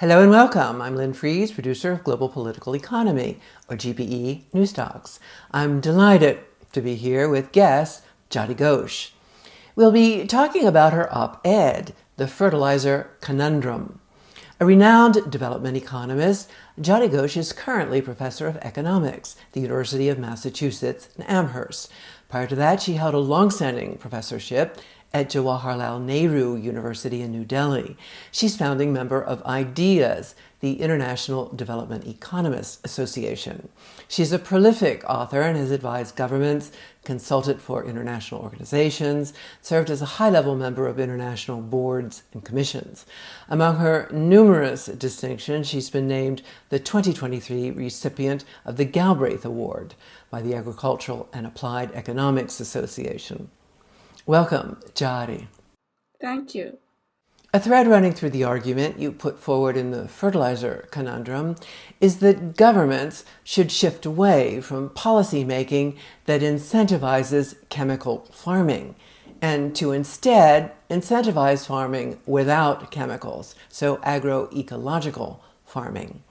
Hello and welcome. I'm Lynn Fries, producer of Global Political Economy, or GPEnewsdocs. I'm delighted to be here with guest Jayati Ghosh. We'll be talking about her op-ed, The Fertilizer Conundrum. A renowned development economist, Jayati Ghosh is currently professor of economics at the University of Massachusetts in Amherst. Prior to that, she held a long-standing professorship at Jawaharlal Nehru University in New Delhi. She's founding member of IDEAS, the International Development Economists Association. She's a prolific author and has advised governments, consulted for international organizations, served as a high-level member of international boards and commissions. Among her numerous distinctions, she's been named the 2023 recipient of the Galbraith Award by the Agricultural and Applied Economics Association. Welcome, Jayati. Thank you. A thread running through the argument you put forward in the fertilizer conundrum is that governments should shift away from policy making that incentivizes chemical farming and to instead incentivize farming without chemicals, so agroecological farming.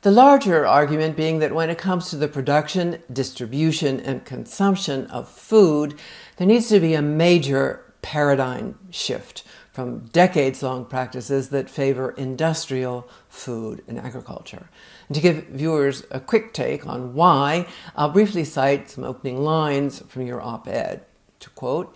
The larger argument being that when it comes to the production, distribution, and consumption of food, there needs to be a major paradigm shift from decades-long practices that favor industrial food and agriculture. And to give viewers a quick take on why, I'll briefly cite some opening lines from your op-ed. To quote,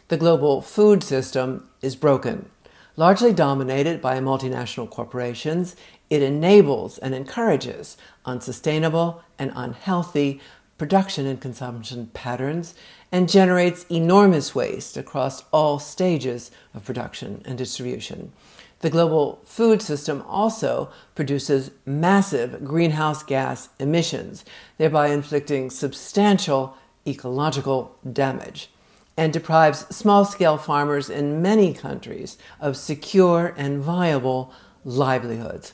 "The global food system is broken. Largely dominated by multinational corporations, it enables and encourages unsustainable and unhealthy production and consumption patterns and generates enormous waste across all stages of production and distribution. The global food system also produces massive greenhouse gas emissions, thereby inflicting substantial ecological damage, and deprives small-scale farmers in many countries of secure and viable livelihoods.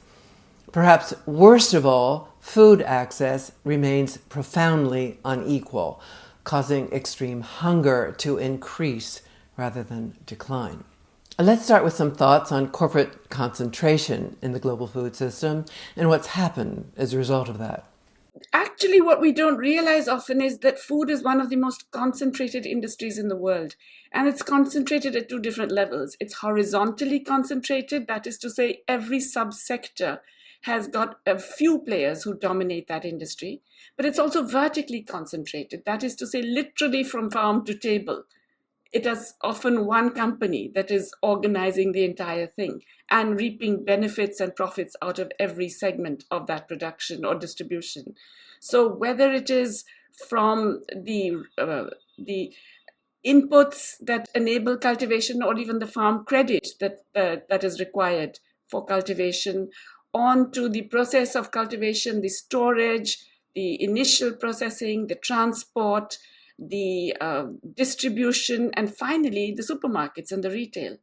Perhaps worst of all, food access remains profoundly unequal, causing extreme hunger to increase rather than decline." Let's start with some thoughts on corporate concentration in the global food system and what's happened as a result of that. Actually, what we don't realize often is that food is one of the most concentrated industries in the world. And it's concentrated at two different levels. It's horizontally concentrated, that is to say, every subsector has got a few players who dominate that industry. But it's also vertically concentrated, that is to say, literally from farm to table. It is often one company that is organizing the entire thing and reaping benefits and profits out of every segment of that production or distribution. So whether it is from the inputs that enable cultivation or even the farm credit that is required for cultivation, on to the process of cultivation, the storage, the initial processing, the transport, the distribution, and finally the supermarkets and the retail.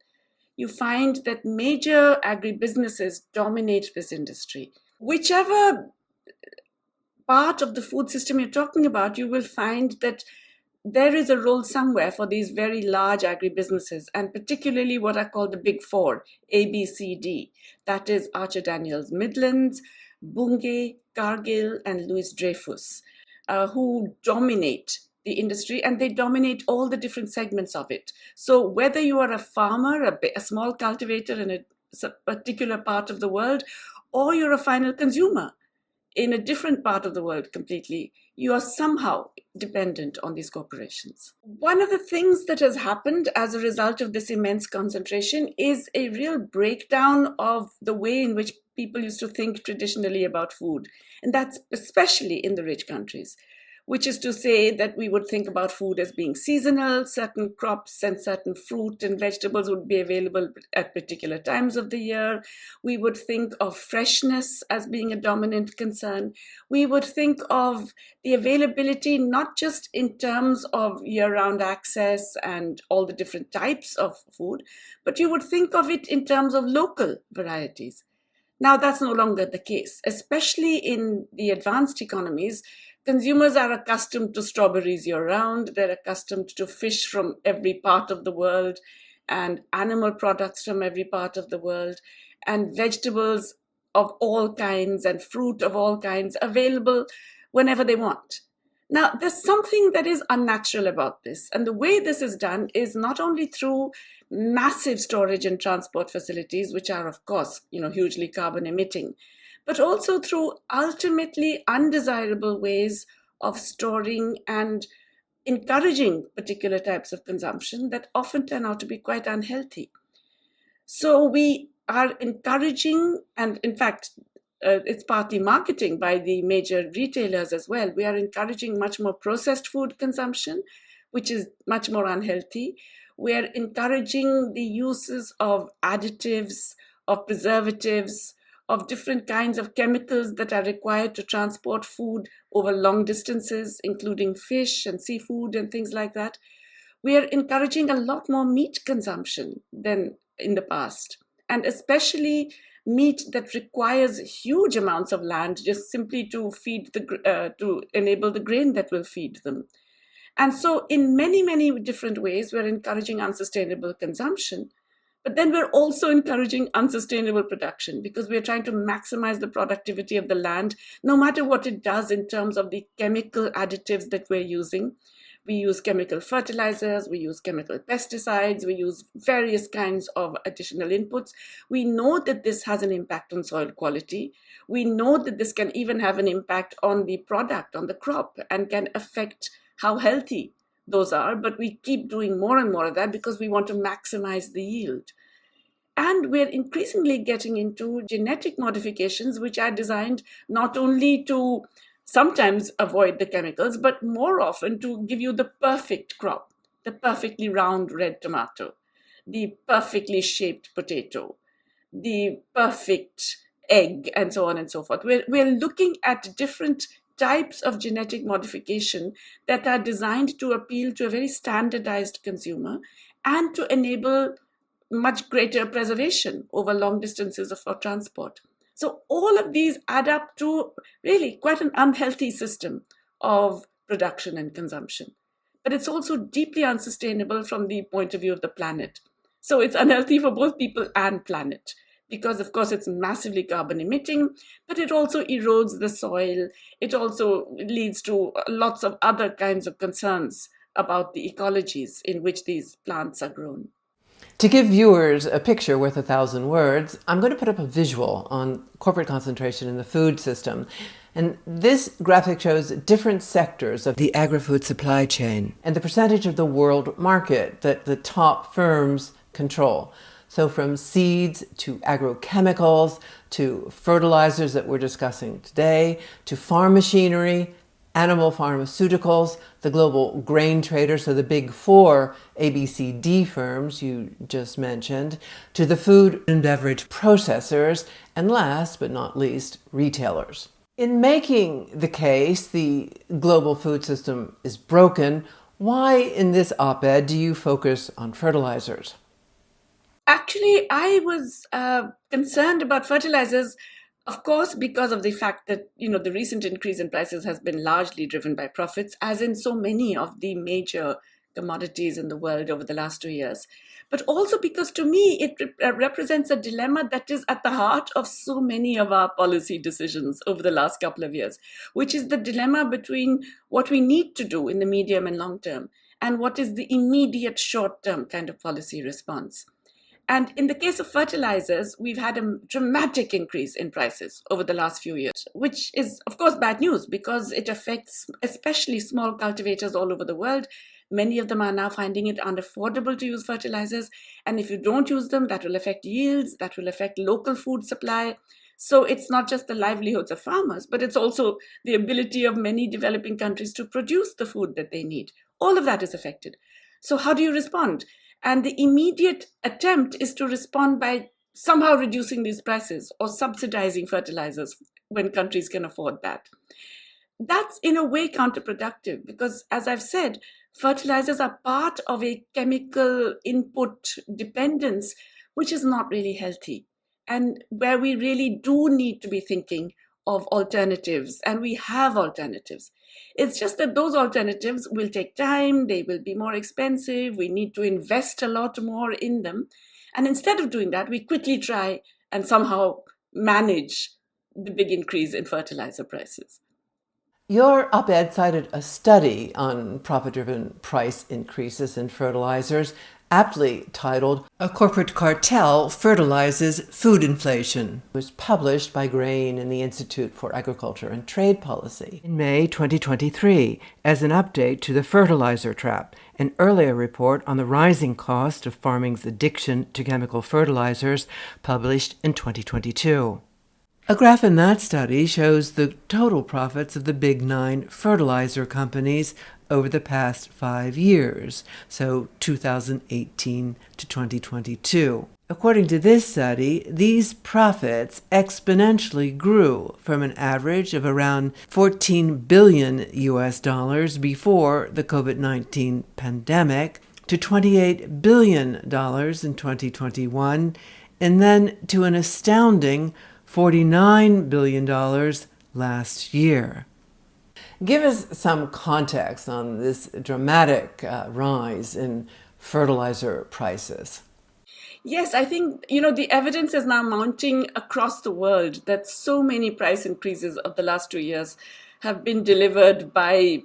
You find that major agribusinesses dominate this industry. Whichever part of the food system you're talking about, you will find that there is a role somewhere for these very large agribusinesses, and particularly what are called the big four, A, B, C, D. That is Archer Daniels Midlands, Bunge, Cargill, and Louis Dreyfus, who dominate the industry, and they dominate all the different segments of it. So whether you are a farmer, a small cultivator in a particular part of the world, or you're a final consumer in a different part of the world completely, you are somehow dependent on these corporations. One of the things that has happened as a result of this immense concentration is a real breakdown of the way in which people used to think traditionally about food. And that's especially in the rich countries, which is to say that we would think about food as being seasonal. Certain crops and certain fruit and vegetables would be available at particular times of the year. We would think of freshness as being a dominant concern. We would think of the availability not just in terms of year-round access and all the different types of food, but you would think of it in terms of local varieties. Now, that's no longer the case, especially in the advanced economies. Consumers are accustomed to strawberries year-round. They're accustomed to fish from every part of the world and animal products from every part of the world. And vegetables of all kinds and fruit of all kinds available whenever they want. Now, there's something that is unnatural about this. And the way this is done is not only through massive storage and transport facilities, which are, of course, hugely carbon emitting, but also through ultimately undesirable ways of storing and encouraging particular types of consumption that often turn out to be quite unhealthy. So we are encouraging, and in fact, it's partly marketing by the major retailers as well. We are encouraging much more processed food consumption, which is much more unhealthy. We are encouraging the uses of additives, of preservatives, of different kinds of chemicals that are required to transport food over long distances, including fish and seafood and things like that. We are encouraging a lot more meat consumption than in the past, and especially meat that requires huge amounts of land just simply to feed to enable the grain that will feed them. And so in many, many different ways, we're encouraging unsustainable consumption, but then we're also encouraging unsustainable production because we're trying to maximize the productivity of the land, no matter what it does in terms of the chemical additives that we're using. We use chemical fertilizers, we use chemical pesticides, we use various kinds of additional inputs. We know that this has an impact on soil quality. We know that this can even have an impact on the product, on the crop, and can affect how healthy those are. But we keep doing more and more of that because we want to maximize the yield. And we're increasingly getting into genetic modifications, which are designed not only to sometimes avoid the chemicals, but more often to give you the perfect crop, the perfectly round red tomato, the perfectly shaped potato, the perfect egg, and so on and so forth. We're looking at different types of genetic modification that are designed to appeal to a very standardized consumer and to enable much greater preservation over long distances for transport. So all of these add up to really quite an unhealthy system of production and consumption. But it's also deeply unsustainable from the point of view of the planet. So it's unhealthy for both people and planet because, of course, it's massively carbon emitting, but it also erodes the soil. It also leads to lots of other kinds of concerns about the ecologies in which these plants are grown. To give viewers a picture worth 1,000 words, I'm going to put up a visual on corporate concentration in the food system. And this graphic shows different sectors of the agri-food supply chain and the percentage of the world market that the top firms control. So from seeds to agrochemicals to fertilizers that we're discussing today to farm machinery, animal pharmaceuticals, the global grain traders, so the big four ABCD firms you just mentioned, to the food and beverage processors, and last but not least, retailers. In making the case the global food system is broken, why in this op-ed do you focus on fertilizers? Actually, I was concerned about fertilizers, of course, because of the fact that, the recent increase in prices has been largely driven by profits, as in so many of the major commodities in the world over the last 2 years. But also because to me, it represents a dilemma that is at the heart of so many of our policy decisions over the last couple of years, which is the dilemma between what we need to do in the medium and long term and what is the immediate short-term kind of policy response. And in the case of fertilizers, we've had a dramatic increase in prices over the last few years, which is, of course, bad news because it affects especially small cultivators all over the world. Many of them are now finding it unaffordable to use fertilizers. And if you don't use them, that will affect yields, that will affect local food supply. So it's not just the livelihoods of farmers, but it's also the ability of many developing countries to produce the food that they need. All of that is affected. So how do you respond? And the immediate attempt is to respond by somehow reducing these prices or subsidizing fertilizers when countries can afford that. That's in a way counterproductive because, as I've said, fertilizers are part of a chemical input dependence, which is not really healthy and where we really do need to be thinking of alternatives, and we have alternatives. It's just that those alternatives will take time, they will be more expensive, we need to invest a lot more in them. And instead of doing that, we quickly try and somehow manage the big increase in fertilizer prices. Your op-ed cited a study on profit-driven price increases in fertilizers, aptly titled "A Corporate Cartel Fertilizes Food Inflation." It was published by Grain and the Institute for Agriculture and Trade Policy in May 2023 as an update to the fertilizer trap, an earlier report on the rising cost of farming's addiction to chemical fertilizers published in 2022. A graph in that study shows the total profits of the big 9 fertilizer companies over the past 5 years, so 2018 to 2022. According to this study, these profits exponentially grew from an average of around $14 billion before the COVID-19 pandemic to $28 billion in 2021, and then to an astounding $49 billion last year. Give us some context on this dramatic rise in fertilizer prices. Yes, I think, the evidence is now mounting across the world that so many price increases of the last 2 years have been delivered by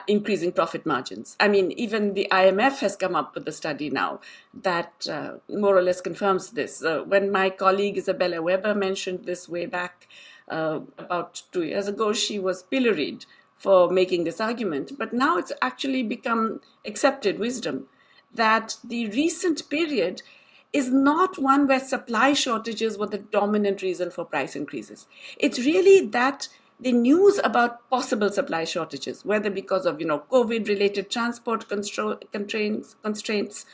increasing profit margins. I mean, even the IMF has come up with a study now that more or less confirms this. When my colleague Isabella Weber mentioned this way back about 2 years ago, she was pilloried for making this argument. But now it's actually become accepted wisdom that the recent period is not one where supply shortages were the dominant reason for price increases. It's really that the news about possible supply shortages, whether because of COVID-related transport constraints,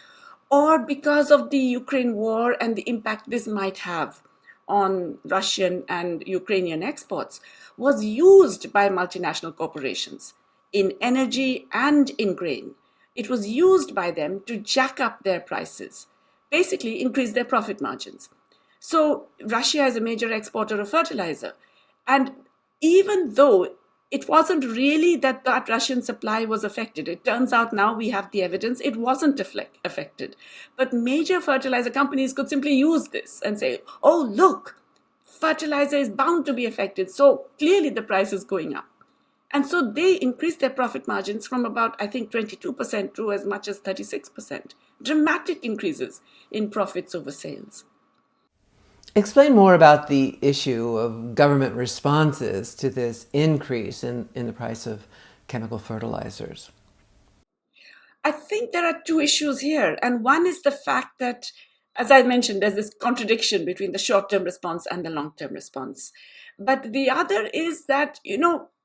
or because of the Ukraine war and the impact this might have on Russian and Ukrainian exports, was used by multinational corporations in energy and in grain. It was used by them to jack up their prices, basically increase their profit margins. So Russia is a major exporter of fertilizer, and even though it wasn't really that Russian supply was affected, it turns out now we have the evidence it wasn't affected. But major fertilizer companies could simply use this and say, oh, look, fertilizer is bound to be affected, so clearly the price is going up. And so they increased their profit margins from about, I think, 22% to as much as 36%. Dramatic increases in profits over sales. Explain more about the issue of government responses to this increase in the price of chemical fertilizers. I think there are two issues here. And one is the fact that, as I mentioned, there's this contradiction between the short-term response and the long-term response. But the other is that,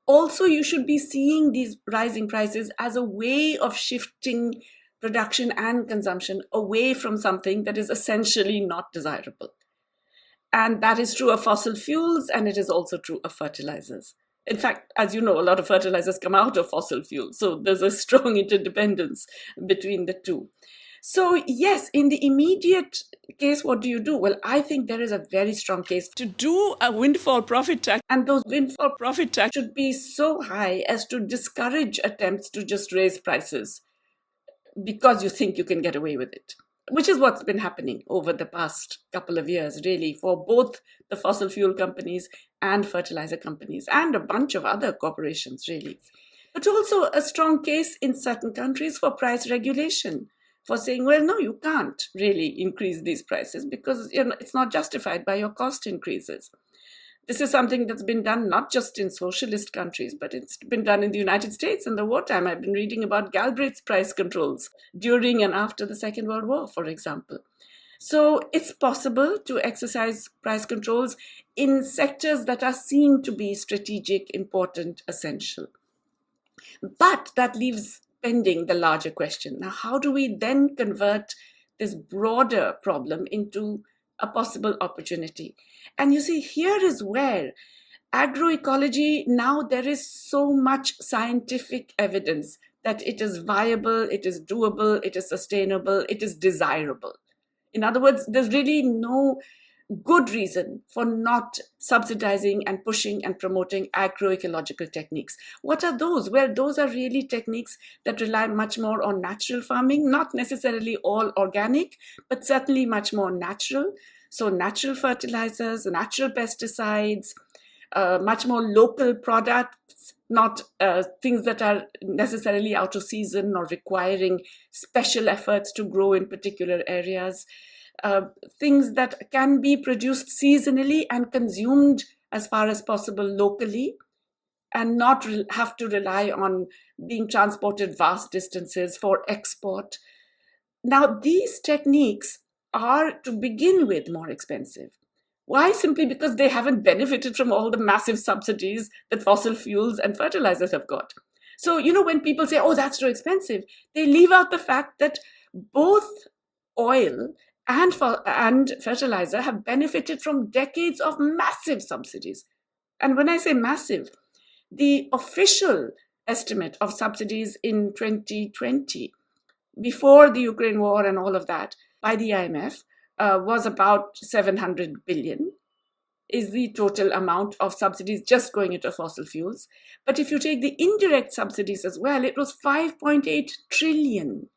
also you should be seeing these rising prices as a way of shifting production and consumption away from something that is essentially not desirable. And that is true of fossil fuels, and it is also true of fertilizers. In fact, as you know, a lot of fertilizers come out of fossil fuels. So there's a strong interdependence between the two. So yes, in the immediate case, what do you do? Well, I think there is a very strong case to do a windfall profit tax. And those windfall profit tax should be so high as to discourage attempts to just raise prices because you think you can get away with it, which is what's been happening over the past couple of years, really, for both the fossil fuel companies and fertilizer companies and a bunch of other corporations, really. But also a strong case in certain countries for price regulation, for saying, well, no, you can't really increase these prices because it's not justified by your cost increases. This is something that's been done not just in socialist countries, but it's been done in the United States in the wartime. I've been reading about Galbraith's price controls during and after the Second World War, for example. So it's possible to exercise price controls in sectors that are seen to be strategic, important, essential. But that leaves pending the larger question. Now, how do we then convert this broader problem into a possible opportunity? And you see, here is where agroecology, now there is so much scientific evidence that it is viable, it is doable, it is sustainable, it is desirable. In other words, there's really no good reason for not subsidizing and pushing and promoting agroecological techniques. What are those? Well, those are really techniques that rely much more on natural farming, not necessarily all organic, but certainly much more natural. So natural fertilizers, natural pesticides, much more local products, not things that are necessarily out of season or requiring special efforts to grow in particular areas. Things that can be produced seasonally and consumed as far as possible locally, and not have to rely on being transported vast distances for export. Now, these techniques are, to begin with, more expensive. Why? Simply because they haven't benefited from all the massive subsidies that fossil fuels and fertilizers have got. So, when people say, oh, that's too expensive, they leave out the fact that both oil and fertilizer have benefited from decades of massive subsidies. And when I say massive, the official estimate of subsidies in 2020, before the Ukraine war and all of that, by the IMF, was about 700 billion, is the total amount of subsidies just going into fossil fuels. But if you take the indirect subsidies as well, it was 5.8 trillion.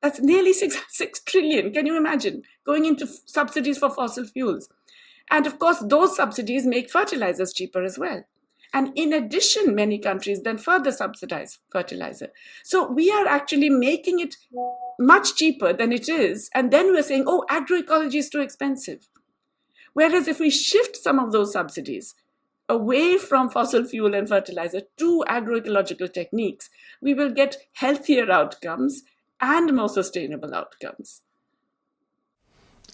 That's nearly 6 trillion. Can you imagine going into subsidies for fossil fuels? And of course, those subsidies make fertilizers cheaper as well. And in addition, many countries then further subsidize fertilizer. So we are actually making it much cheaper than it is. And then we're saying, oh, agroecology is too expensive. Whereas if we shift some of those subsidies away from fossil fuel and fertilizer to agroecological techniques, we will get healthier outcomes and more sustainable outcomes.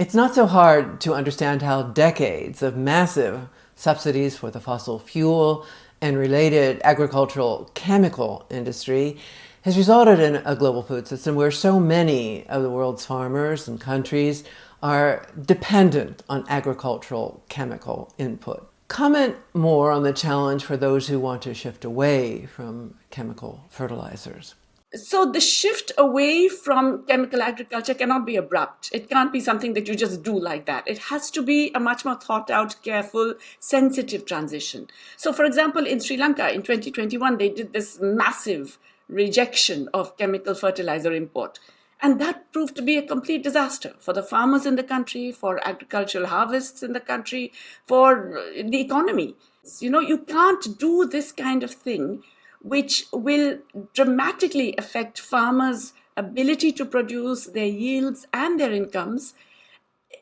It's not so hard to understand how decades of massive subsidies for the fossil fuel and related agricultural chemical industry has resulted in a global food system where so many of the world's farmers and countries are dependent on agricultural chemical input. Comment more on the challenge for those who want to shift away from chemical fertilizers. So the shift away from chemical agriculture cannot be abrupt. It can't be something that you just do like that. It has to be a much more thought out, careful, sensitive transition. So for example, in Sri Lanka in 2021, they did this massive rejection of chemical fertilizer import. And that proved to be a complete disaster for the farmers in the country, for agricultural harvests in the country, for the economy. You can't do this kind of thing, which will dramatically affect farmers' ability to produce their yields and their incomes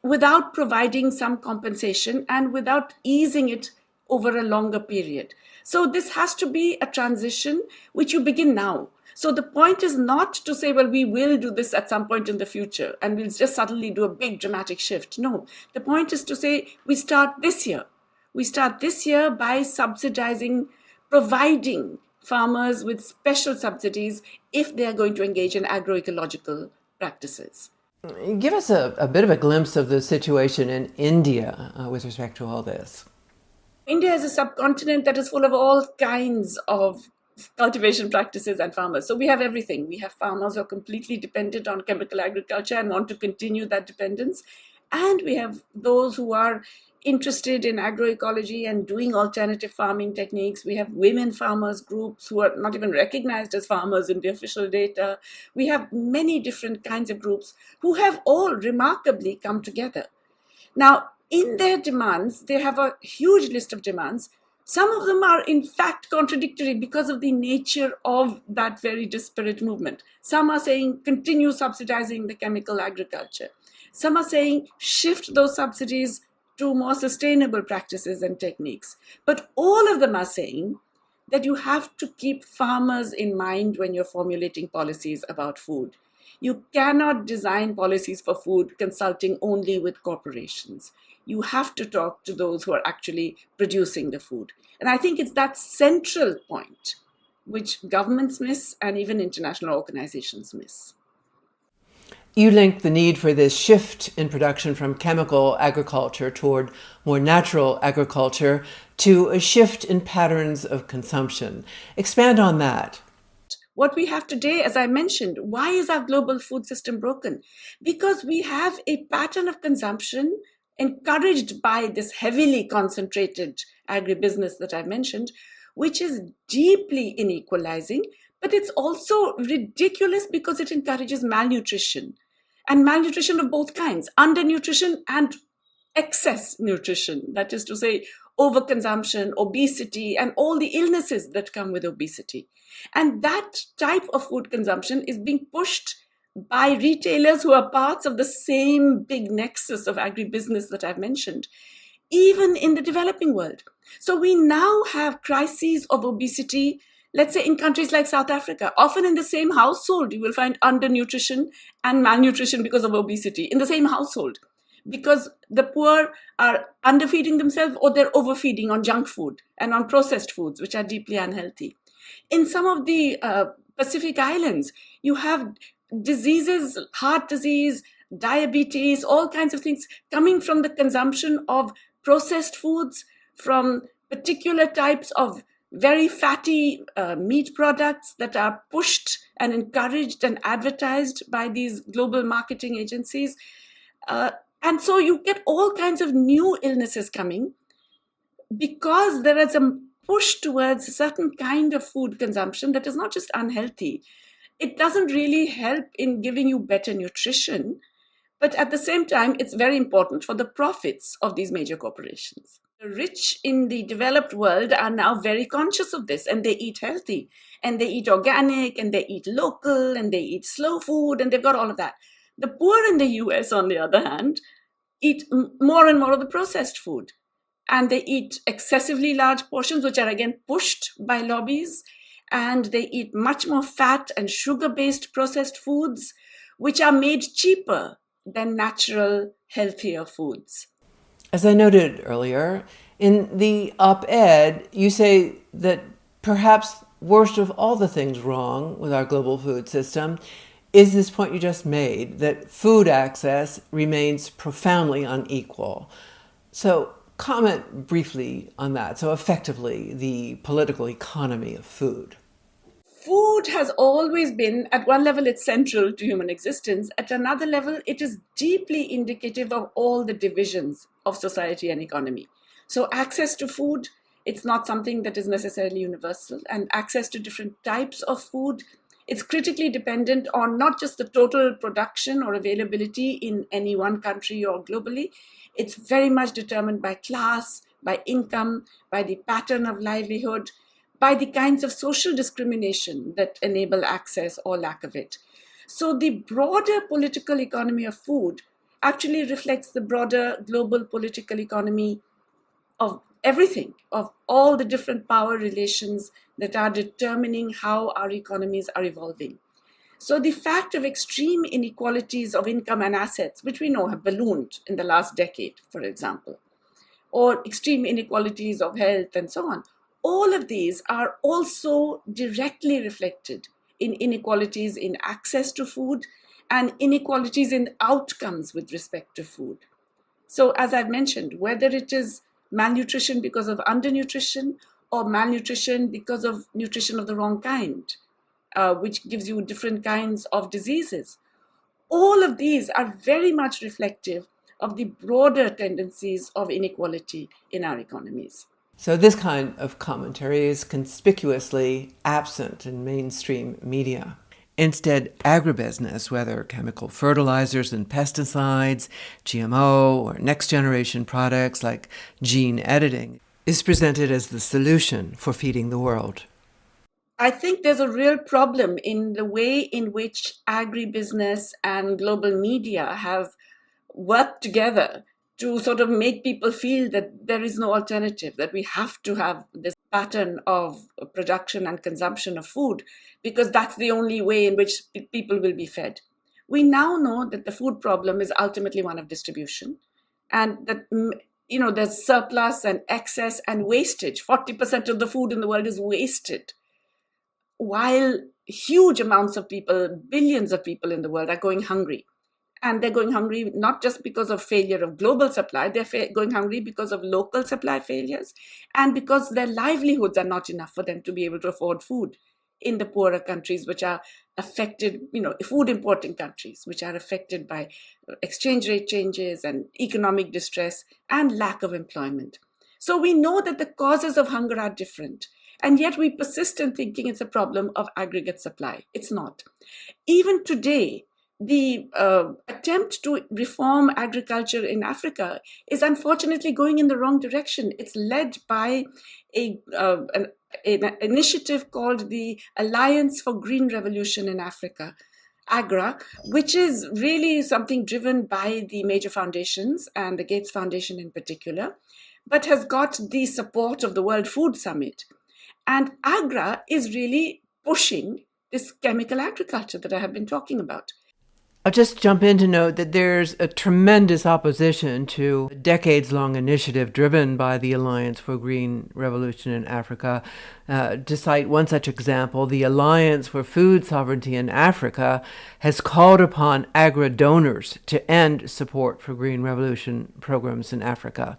without providing some compensation and without easing it over a longer period. So this has to be a transition which you begin now. So the point is not to say, well, we will do this at some point in the future and we'll just suddenly do a big dramatic shift. No, the point is to say we start this year. We start this year by subsidizing, providing farmers with special subsidies if they are going to engage in agroecological practices. Give us a bit of a glimpse of the situation in India with respect to all this. India is a subcontinent that is full of all kinds of cultivation practices and farmers. So we have everything. We have farmers who are completely dependent on chemical agriculture and want to continue that dependence. And we have those who are interested in agroecology and doing alternative farming techniques. We have women farmers groups who are not even recognized as farmers in the official data. We have many different kinds of groups who have all remarkably come together. Now, in their demands, they have a huge list of demands. Some of them are in fact contradictory because of the nature of that very disparate movement. Some are saying continue subsidizing the chemical agriculture. Some are saying shift those subsidies to more sustainable practices and techniques. But all of them are saying that you have to keep farmers in mind when you're formulating policies about food. You cannot design policies for food consulting only with corporations. You have to talk to those who are actually producing the food. And I think it's that central point which governments miss and even international organizations miss. You link the need for this shift in production from chemical agriculture toward more natural agriculture to a shift in patterns of consumption. Expand on that. What we have today, as I mentioned, why is our global food system broken? Because we have a pattern of consumption encouraged by this heavily concentrated agribusiness that I mentioned, which is deeply inequalizing, but it's also ridiculous because it encourages malnutrition. and malnutrition of both kinds, undernutrition and excess nutrition, that is to say, overconsumption, obesity, and all the illnesses that come with obesity. And that type of food consumption is being pushed by retailers who are parts of the same big nexus of agribusiness that I've mentioned, even in the developing world. So we now have crises of obesity, let's say in countries like South Africa. Often in the same household, you will find undernutrition and malnutrition because of obesity in the same household, because the poor are underfeeding themselves or they're overfeeding on junk food and on processed foods, which are deeply unhealthy. In some of the Pacific Islands, you have diseases, heart disease, diabetes, all kinds of things coming from the consumption of processed foods, from particular types of very fatty meat products that are pushed and encouraged and advertised by these global marketing agencies. And so you get all kinds of new illnesses coming because there is a push towards a certain kind of food consumption that is not just unhealthy. It doesn't really help in giving you better nutrition, but at the same time, it's very important for the profits of these major corporations. The rich in the developed world are now very conscious of this, and they eat healthy, and they eat organic, and they eat local, and they eat slow food, and they've got all of that. The poor in the US, on the other hand, eat more and more of the processed food. And they eat excessively large portions, which are again pushed by lobbies. And they eat much more fat and sugar-based processed foods, which are made cheaper than natural, healthier foods. As I noted earlier, in the op-ed, you say that perhaps worst of all the things wrong with our global food system is this point you just made, that food access remains profoundly unequal. So comment briefly on that. So effectively, the political economy of food. Food has always been, at one level, it's central to human existence. At another level, it is deeply indicative of all the divisions of society and economy. So access to food, it's not something that is necessarily universal. And access to different types of food, it's critically dependent on not just the total production or availability in any one country or globally. It's very much determined by class, by income, by the pattern of livelihood, by the kinds of social discrimination that enable access or lack of it. So the broader political economy of food actually reflects the broader global political economy of everything, of all the different power relations that are determining how our economies are evolving. So the fact of extreme inequalities of income and assets, which we know have ballooned in the last decade, for example, or extreme inequalities of health and so on, all of these are also directly reflected in inequalities in access to food and inequalities in outcomes with respect to food. So as I've mentioned, whether it is malnutrition because of undernutrition or malnutrition because of nutrition of the wrong kind, which gives you different kinds of diseases, all of these are very much reflective of the broader tendencies of inequality in our economies. So this kind of commentary is conspicuously absent in mainstream media. Instead, agribusiness, whether chemical fertilizers and pesticides, GMO, or next-generation products like gene editing, is presented as the solution for feeding the world. I think there's a real problem in the way in which agribusiness and global media have worked together to sort of make people feel that there is no alternative, that we have to have this pattern of production and consumption of food because that's the only way in which people will be fed. We now know that the food problem is ultimately one of distribution, and that there's surplus and excess and wastage. 40% of the food in the world is wasted, while huge amounts of people, billions of people in the world, are going hungry. And they're going hungry not just because of failure of global supply, they're going hungry because of local supply failures and because their livelihoods are not enough for them to be able to afford food in the poorer countries, which are affected, food importing countries, which are affected by exchange rate changes and economic distress and lack of employment. So we know that the causes of hunger are different. And yet we persist in thinking it's a problem of aggregate supply. It's not. Even today, the attempt to reform agriculture in Africa is unfortunately going in the wrong direction. It's led by an initiative called the Alliance for Green Revolution in Africa, AGRA, which is really something driven by the major foundations and the Gates Foundation in particular, but has got the support of the World Food Summit. And AGRA is really pushing this chemical agriculture that I have been talking about. I'll just jump in to note that there's a tremendous opposition to a decades-long initiative driven by the Alliance for Green Revolution in Africa. To cite one such example, the Alliance for Food Sovereignty in Africa has called upon agri-donors to end support for Green Revolution programs in Africa.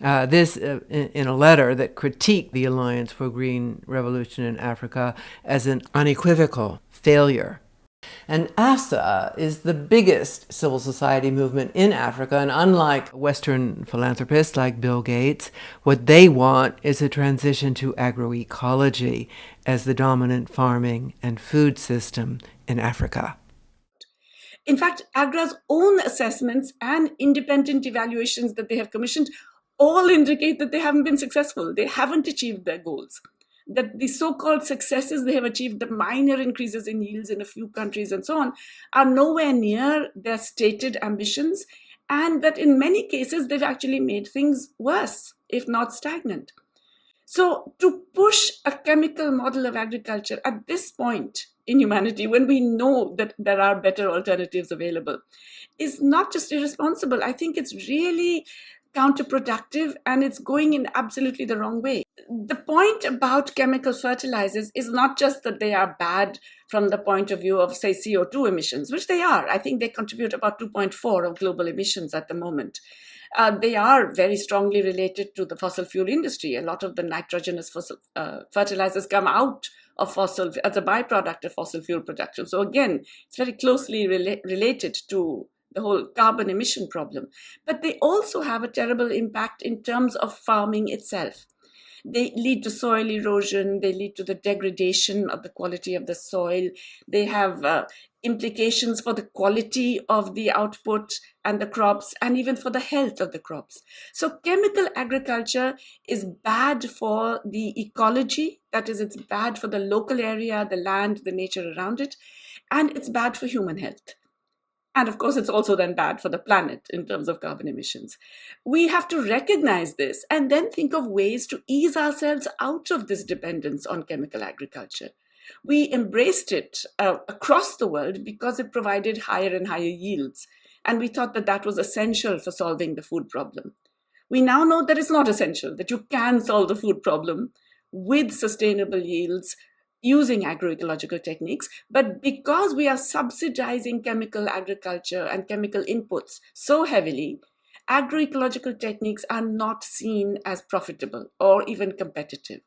This in a letter that critiqued the Alliance for Green Revolution in Africa as an unequivocal failure. And ASA is the biggest civil society movement in Africa, and unlike Western philanthropists like Bill Gates, what they want is a transition to agroecology as the dominant farming and food system in Africa. In fact, AGRA's own assessments and independent evaluations that they have commissioned all indicate that they haven't been successful. They haven't achieved their goals. That the so-called successes they have achieved, the minor increases in yields in a few countries and so on, are nowhere near their stated ambitions, and that in many cases they've actually made things worse, if not stagnant. So to push a chemical model of agriculture at this point in humanity, when we know that there are better alternatives available, is not just irresponsible. I think it's really counterproductive, and it's going in absolutely the wrong way. The point about chemical fertilizers is not just that they are bad from the point of view of, say, CO2 emissions, which they are. I think they contribute about 2.4 of global emissions at the moment. They are very strongly related to the fossil fuel industry. A lot of the nitrogenous fertilizers come out of fossil as a byproduct of fossil fuel production. So again, it's very closely related to the whole carbon emission problem. But they also have a terrible impact in terms of farming itself. They lead to soil erosion, they lead to the degradation of the quality of the soil, they have implications for the quality of the output and the crops, and even for the health of the crops. So chemical agriculture is bad for the ecology, that is, it's bad for the local area, the land, the nature around it, and it's bad for human health. And of course, it's also then bad for the planet in terms of carbon emissions. We have to recognize this and then think of ways to ease ourselves out of this dependence on chemical agriculture. We embraced it across the world because it provided higher and higher yields. And we thought that that was essential for solving the food problem. We now know that it's not essential, that you can solve the food problem with sustainable yields, using agroecological techniques, but because we are subsidizing chemical agriculture and chemical inputs so heavily, agroecological techniques are not seen as profitable or even competitive.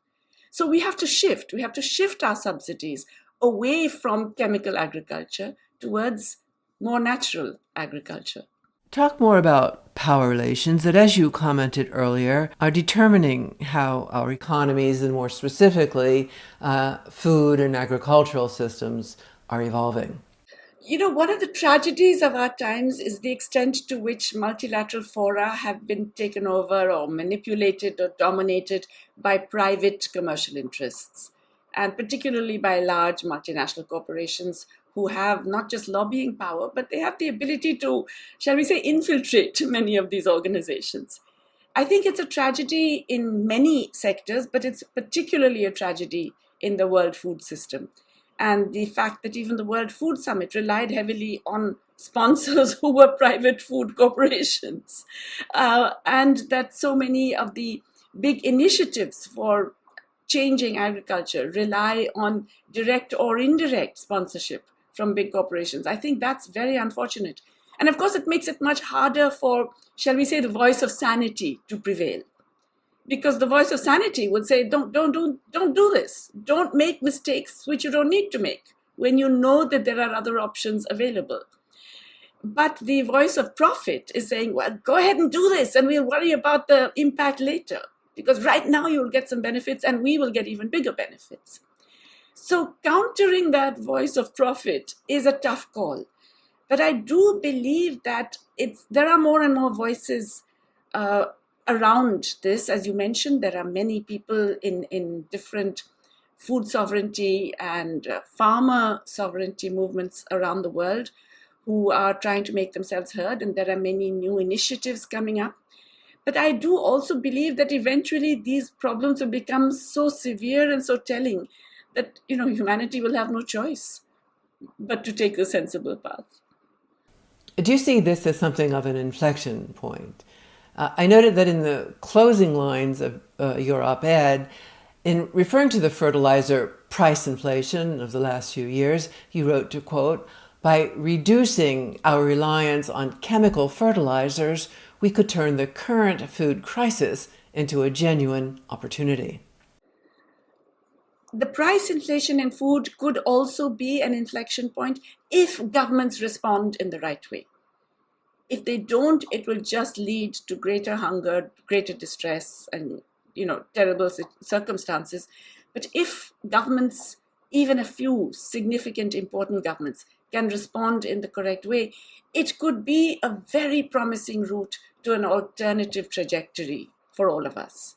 So we have to shift. We have to shift our subsidies away from chemical agriculture towards more natural agriculture. Talk more about power relations that, as you commented earlier, are determining how our economies and more specifically food and agricultural systems are evolving. You know, one of the tragedies of our times is the extent to which multilateral fora have been taken over or manipulated or dominated by private commercial interests, and particularly by large multinational corporations who have not just lobbying power, but they have the ability to, shall we say, infiltrate many of these organizations. I think it's a tragedy in many sectors, but it's particularly a tragedy in the world food system. And the fact that even the World Food Summit relied heavily on sponsors who were private food corporations, and that so many of the big initiatives for changing agriculture rely on direct or indirect sponsorship from big corporations. I think that's very unfortunate. And of course, it makes it much harder for, shall we say, the voice of sanity to prevail. Because the voice of sanity would say, don't do this. Don't make mistakes which you don't need to make when you know that there are other options available. But the voice of profit is saying, well, go ahead and do this and we'll worry about the impact later. Because right now you'll get some benefits and we will get even bigger benefits. So countering that voice of profit is a tough call. But I do believe that there are more and more voices around this. As you mentioned, there are many people in different food sovereignty and farmer sovereignty movements around the world who are trying to make themselves heard, and there are many new initiatives coming up. But I do also believe that eventually these problems will become so severe and so telling that humanity will have no choice but to take the sensible path. Do you see this as something of an inflection point? I noted that in the closing lines of your op-ed, in referring to the fertilizer price inflation of the last few years, you wrote to quote, "By reducing our reliance on chemical fertilizers, we could turn the current food crisis into a genuine opportunity." The price inflation in food could also be an inflection point if governments respond in the right way. If they don't, it will just lead to greater hunger, greater distress, and terrible circumstances. But if governments, even a few significant, important governments, can respond in the correct way, it could be a very promising route to an alternative trajectory for all of us.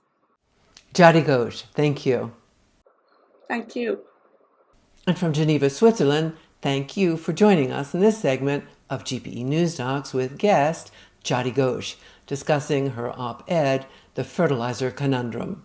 Jayati Ghosh, thank you. Thank you. And from Geneva, Switzerland, thank you for joining us in this segment of GPEnewsdocs with guest Jayati Ghosh, discussing her op-ed, The Fertilizer Conundrum.